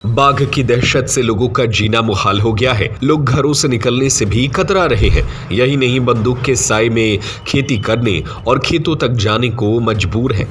बाघ की दहशत से लोगों का जीना मुहाल हो गया है। लोग घरों से निकलने से भी कतरा रहे हैं। यही नहीं, बंदूक के साए में खेती करने और खेतों तक जाने को मजबूर हैं।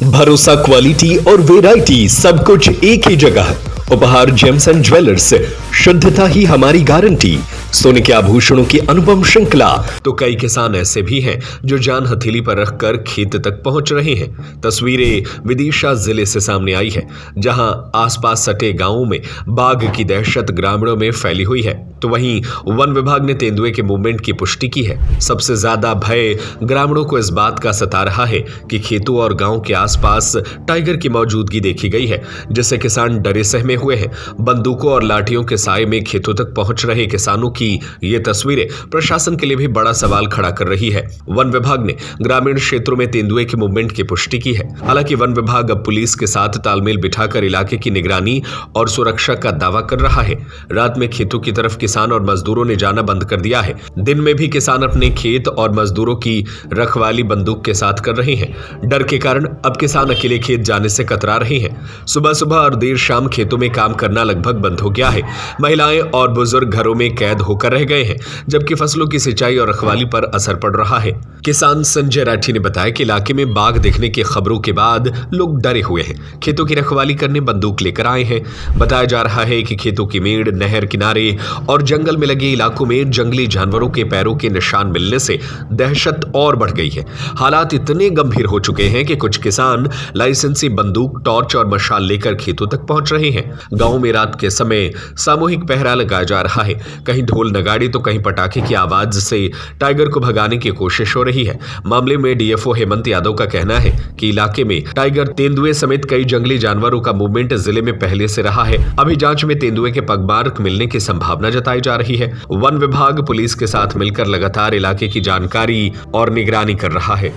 भरोसा, क्वालिटी और वैरायटी सब कुछ एक ही जगह। उपहार जेम्स एंड ज्वेलर्स, शुद्धता ही हमारी गारंटी। सोने के आभूषणों की अनुपम श्रृंखला। तो कई किसान ऐसे भी हैं जो जान हथेली पर रखकर खेत तक पहुंच रहे हैं। तस्वीरें विदिशा जिले से सामने आई है, जहां आसपास सटे गांवों में बाघ की दहशत ग्रामीणों में फैली हुई है। तो वहीं वन विभाग ने तेंदुए के मूवमेंट की पुष्टि की है। सबसे ज्यादा भय ग्रामीणों को इस बात का सता रहा है कि खेतों और गांव के आसपास टाइगर की मौजूदगी देखी गई है, जिससे किसान डरे सहमे हुए हैं। बंदूकों और लाठियों के साए में खेतों तक पहुंच रहे किसानों की ये तस्वीरें प्रशासन के लिए भी बड़ा सवाल खड़ा कर रही है। वन विभाग ने ग्रामीण क्षेत्रों में तेंदुए के मूवमेंट की पुष्टि की है। हालांकि वन विभाग अब पुलिस के साथ तालमेल बिठाकर इलाके की निगरानी और सुरक्षा का दावा कर रहा है। रात में खेतों की तरफ किसान और मजदूरों ने जाना बंद कर दिया है। दिन में भी किसान अपने खेत और मजदूरों की रखवाली बंदूक के साथ कर रहे हैं। डर के कारण अब किसान अकेले खेत जाने से कतरा रहे हैं। सुबह सुबह और देर शाम खेतों में काम करना लगभग बंद हो गया है। महिलाएं और बुजुर्ग घरों में कैद होकर रह गए हैं, जबकि फसलों की सिंचाई और रखवाली पर असर पड़ रहा है। किसान संजय राठी ने बताया कि इलाके में बाघ दिखने की खबरों के बाद लोग डरे हुए हैं। खेतों की रखवाली करने बंदूक लेकर आए हैं। बताया जा रहा है कि खेतों की मेड़, नहर किनारे और जंगल में लगे इलाकों में जंगली जानवरों के पैरों के निशान मिलने से दहशत और बढ़ गई है। हालात इतने गंभीर हो चुके हैं कि कुछ किसान लाइसेंसी बंदूक, टॉर्च और मशाल लेकर खेतों तक पहुंच रहे हैं। गांव में रात के समय सामूहिक पहरा लगाया जा रहा है। कहीं ढोल नगाड़े तो कहीं पटाखे की आवाज से टाइगर को भगाने की कोशिश हो रही है। मामले में डीएफओ हेमंत यादव का कहना है कि इलाके में टाइगर, तेंदुए समेत कई जंगली जानवरों का मूवमेंट जिले में पहले से रहा है। अभी जांच में तेंदुए के पगमार्क मिलने की संभावना जताई जा रही है। वन विभाग पुलिस के साथ मिलकर लगातार इलाके की जानकारी और निगरानी कर रहा है।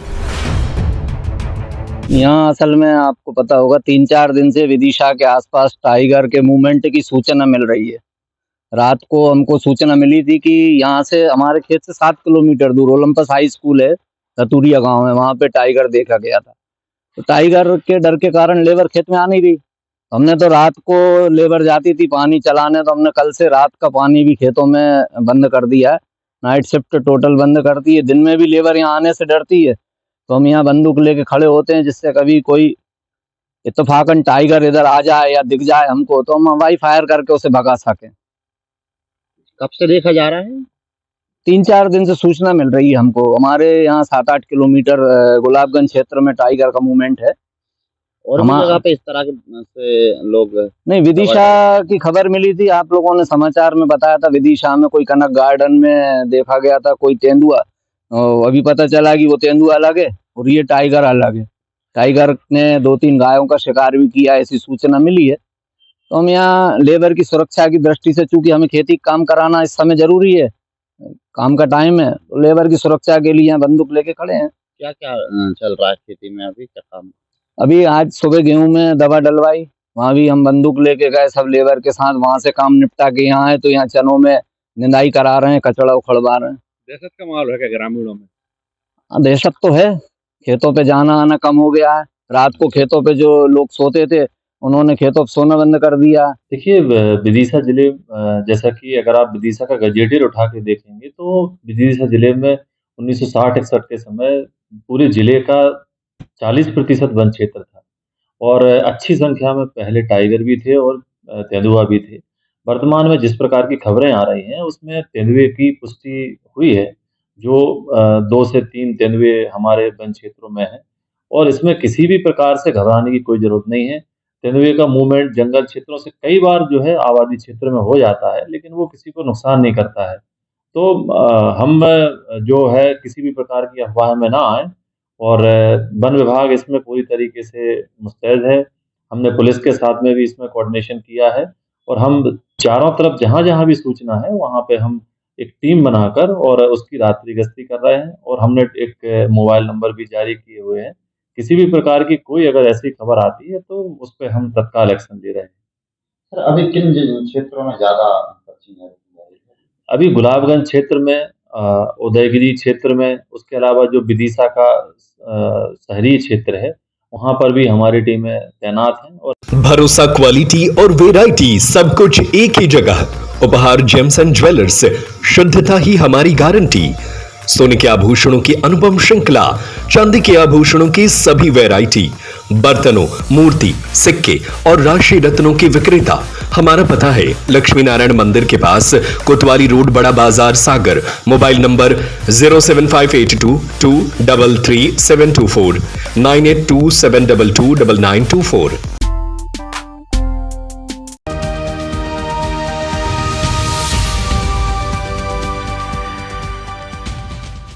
यहाँ असल में आपको पता होगा 3-4 दिन से विदिशा के आसपास टाइगर के मूवमेंट की सूचना मिल रही है। रात को हमको सूचना मिली थी कि यहाँ से हमारे खेत से 7 किलोमीटर दूर ओलंपस हाई स्कूल है, रतुरिया गांव है, वहाँ पे टाइगर देखा गया था। तो टाइगर के डर के कारण लेबर खेत में आ नहीं रही। हमने तो रात को लेबर जाती थी पानी चलाने, तो हमने कल से रात का पानी भी खेतों में बंद कर दिया है। नाइट शिफ्ट टोटल बंद कर दी है। दिन में भी लेबर यहाँ आने से डरती है, तो हम यहाँ बंदूक लेके खड़े होते हैं, जिससे कभी कोई इत्तेफाकन टाइगर इधर आ जाए या दिख जाए हमको, तो हम हवाई फायर करके उसे भगा सकें। कब से देखा जा रहा है? 3-4 दिन से सूचना मिल रही है हमको। हमारे यहाँ 7-8 किलोमीटर गुलाबगंज क्षेत्र में टाइगर का मूवमेंट है। और भी जगह पे इस तरह के से लोग नहीं, विदिशा की खबर मिली थी, आप लोगों ने समाचार में बताया था। विदिशा में कोई कनक गार्डन में देखा गया था कोई तेंदुआ। अभी पता चला कि वो तेंदुआ अलग है और ये टाइगर अलग है। टाइगर ने 2-3 गायों का शिकार भी किया, ऐसी सूचना मिली है। तो हम यहाँ लेबर की सुरक्षा की दृष्टि से, चूंकि हमें खेती काम कराना इस समय जरूरी है, काम का टाइम है, तो लेबर की सुरक्षा के लिए यहाँ बंदूक लेके खड़े हैं। क्या क्या चल रहा है खेती में अभी, क्या काम? अभी आज सुबह गेहूं में दवा डलवाई, वहाँ भी हम बंदूक लेके गए सब लेबर के साथ। वहाँ से काम निपटा के यहाँ आए, तो यहाँ चनों में निंदाई करा रहे हैं, कचड़ा उखड़वा रहे हैं। दहशत का माहौल है क्या ग्रामीणों में? हाँ, दहशत तो है। खेतों पे जाना आना कम हो गया है। रात को खेतों पे जो लोग सोते थे, उन्होंने खेतों पे सोना बंद कर दिया। देखिए, विदिशा जिले, जैसा कि अगर आप विदिशा का गजेटियर उठा के देखेंगे, तो विदिशा जिले में 1960-61 के समय पूरे जिले का 40% वन क्षेत्र था और अच्छी संख्या में पहले टाइगर भी थे और तेंदुआ भी थे। वर्तमान में जिस प्रकार की खबरें आ रही हैं, उसमें तेंदुए की पुष्टि हुई है, जो 2 से 3 तेंदुए हमारे वन क्षेत्रों में हैं और इसमें किसी भी प्रकार से घबराने की कोई ज़रूरत नहीं है। तेंदुए का मूवमेंट जंगल क्षेत्रों से कई बार जो है आबादी क्षेत्र में हो जाता है, लेकिन वो किसी को नुकसान नहीं करता है। तो हम जो है किसी भी प्रकार की अफ़वाह में ना आएँ और वन विभाग इसमें पूरी तरीके से मुस्तैद है। हमने पुलिस के साथ में भी इसमें कोऑर्डिनेशन किया है और हम चारों तरफ जहाँ-जहाँ भी सूचना है, वहाँ पे हम एक टीम बनाकर और उसकी रात्रि गश्ती कर रहे हैं और हमने एक मोबाइल नंबर भी जारी किए हुए हैं। किसी भी प्रकार की कोई अगर ऐसी खबर आती है, तो उस पे हम तत्काल एक्शन ले रहे हैं। सर, अभी किन क्षेत्रों में ज़्यादा पक्षी हैं? अभी गुलाबगंज क्षेत्र में, उदयगिरी क्षेत्र में, उसके अलावा जो विदिशा का शहरी क्षेत्र है, वहां पर भी हमारी टीमें तैनात हैं। और भरोसा, क्वालिटी और वैरायटी सब कुछ एक ही जगह। उपहार जेम्स एंड ज्वेलर्स, शुद्धता ही हमारी गारंटी। सोने के आभूषणों की अनुपम श्रृंखला, चांदी के आभूषणों की सभी वैरायटी, बर्तनों, मूर्ति, सिक्के और राशि रत्नों के विक्रेता। हमारा पता है लक्ष्मी नारायण मंदिर के पास, कोतवाली रोड, बड़ा बाजार, सागर। Mobile number 07582233724, 9827229924।